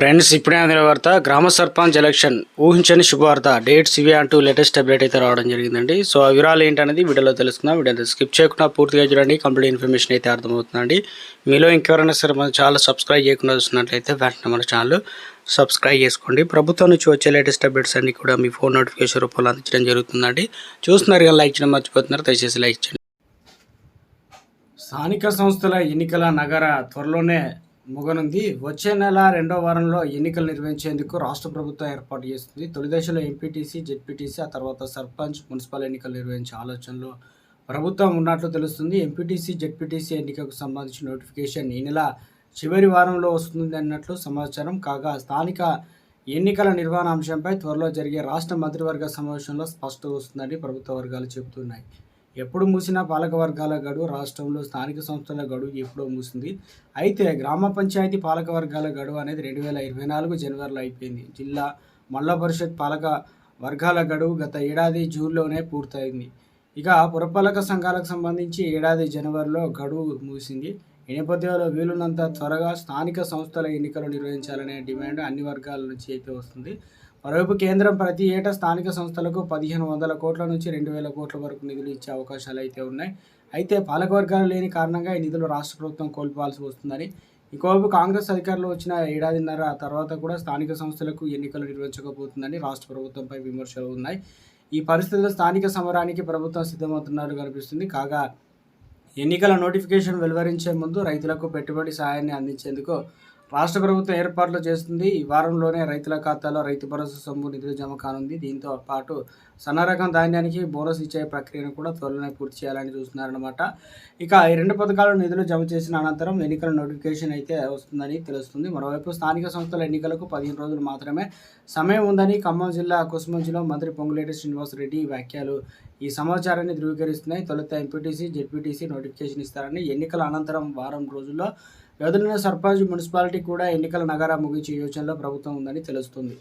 Friends, ఇప్పుడే అందిన వార్త. గ్రామ సర్పంచ్ ఎలక్షన్ ఊహించని శుభవార్త. డేట్స్ ఇవే అంటూ లేటెస్ట్ అప్డేట్ అయితే రావడం జరిగిందండి. సో ఆ వివరాలు ఏంటనేది వీడియోలో తెలుసుకుందాం. వీడియో స్కిప్ చేయకుండా పూర్తిగా చూడండి. కంప్లీట్ ఇన్ఫర్మేషన్ అయితే అర్థమవుతుందండి. మీలో ఇంకెవరైనా సరే మన ఛానల్ సబ్స్క్రైబ్ చేయకుండా చూస్తున్నట్లయితే వెంటనే మన ఛానల్ సబ్స్క్రైబ్ చేసుకోండి. ప్రభుత్వం నుంచి వచ్చే లేటెస్ట్ అప్డేట్స్ అన్ని కూడా మీ ఫోన్ నోటిఫికేషన్ రూపంలో అందించడం జరుగుతుందండి. చూస్తున్నారు కానీ లైక్ చేయడం మర్చిపోతున్నారు, దయచేసి లైక్ చేయండి. స్థానిక సంస్థల ఎన్నికల నగర త్వరలోనే ముగనుంది. వచ్చే నెల 2వ వారంలో ఎన్నికలు నిర్వహించేందుకు రాష్ట్ర ప్రభుత్వం ఏర్పాటు చేస్తుంది. తొలి దశలో ఎంపీటీసీ, జెడ్పీటీసీ, ఆ తర్వాత సర్పంచ్, మున్సిపల్ ఎన్నికలు నిర్వహించే ఆలోచనలో ప్రభుత్వం ఉన్నట్లు తెలుస్తుంది. ఎంపీటీసీ, జెడ్పీటీసీ ఎన్నికకు సంబంధించిన నోటిఫికేషన్ ఈ నెల చివరి వారంలో వస్తుంది అన్నట్లు సమాచారం. కాగా స్థానిక ఎన్నికల నిర్వహణ అంశంపై త్వరలో జరిగే రాష్ట్ర మంత్రివర్గ సమావేశంలో స్పష్టత వస్తుందని ప్రభుత్వ వర్గాలు చెబుతున్నాయి. ఎప్పుడు మూసినా పాలక వర్గాల గడువు రాష్ట్రంలో స్థానిక సంస్థల గడువు ఎప్పుడో మూసింది. అయితే గ్రామ పంచాయతీ పాలక వర్గాల గడువు అనేది 2024 జనవరిలో అయిపోయింది. జిల్లా మండల పరిషత్ పాలక వర్గాల గడువు గత ఏడాది జూన్లోనే పూర్తయింది. ఇక పురపాలక సంఘాలకు సంబంధించి ఏడాది జనవరిలో గడువు మూసింది. ఈ నేపథ్యంలో వీలున్నంత త్వరగా స్థానిక సంస్థల ఎన్నికలు నిర్వహించాలనే డిమాండ్ అన్ని వర్గాల నుంచి అయితే వస్తుంది. మరోవైపు కేంద్రం ప్రతి ఏటా స్థానిక సంస్థలకు 1500 కోట్ల నుంచి 2000 కోట్ల వరకు నిధులు ఇచ్చే అవకాశాలు అయితే ఉన్నాయి. అయితే పాలకవర్గాలు లేని కారణంగా ఈ నిధులు రాష్ట్ర ప్రభుత్వం కోల్పోవాల్సి వస్తుందని, ఇంకోవైపు కాంగ్రెస్ అధికారులు వచ్చిన ఏడాదిన్నర తర్వాత కూడా స్థానిక సంస్థలకు ఎన్నికలు నిర్వహించకపోతుందని రాష్ట్ర ప్రభుత్వంపై విమర్శలు ఉన్నాయి. ఈ పరిస్థితుల్లో స్థానిక సమరానికి ప్రభుత్వం సిద్ధమవుతున్నట్లు కనిపిస్తుంది. కాగా ఎన్నికల నోటిఫికేషన్ వెలువరించే ముందు రైతులకు పెట్టుబడి సహాయాన్ని అందించేందుకు రాష్ట్ర ప్రభుత్వం ఏర్పాట్లు చేస్తుంది. ఈ వారంలోనే రైతుల ఖాతాలో రైతు భరోసా సొమ్ము నిధులు జమ కానుంది. దీంతో పాటు సన్న రకం ధాన్యానికి బోనస్ ఇచ్చే ప్రక్రియను కూడా త్వరలోనే పూర్తి చేయాలని చూస్తున్నారన్నమాట. ఇక ఈ 2 పథకాలు నిధులు జమ చేసిన అనంతరం ఎన్నికల నోటిఫికేషన్ అయితే వస్తుందని తెలుస్తుంది. మరోవైపు స్థానిక సంస్థల ఎన్నికలకు 15 రోజులు మాత్రమే సమయం ఉందని ఖమ్మం జిల్లా కుసుమంజిలో మంత్రి పొంగులేటి శ్రీనివాసరెడ్డి వ్యాఖ్యలు ఈ సమాచారాన్ని ధృవీకరిస్తున్నాయి. తొలుత ఎంపీటీసీ, జెడ్పీటీసీ నోటిఫికేషన్ ఇస్తారని, ఎన్నికల అనంతరం వారం రోజుల్లో వ్యవధిలోనే సర్పంచ్, మున్సిపాలిటీ కూడా ఎన్నికల నగారా ముగించే యోచనలో ప్రభుత్వం ఉందని తెలుస్తుంది.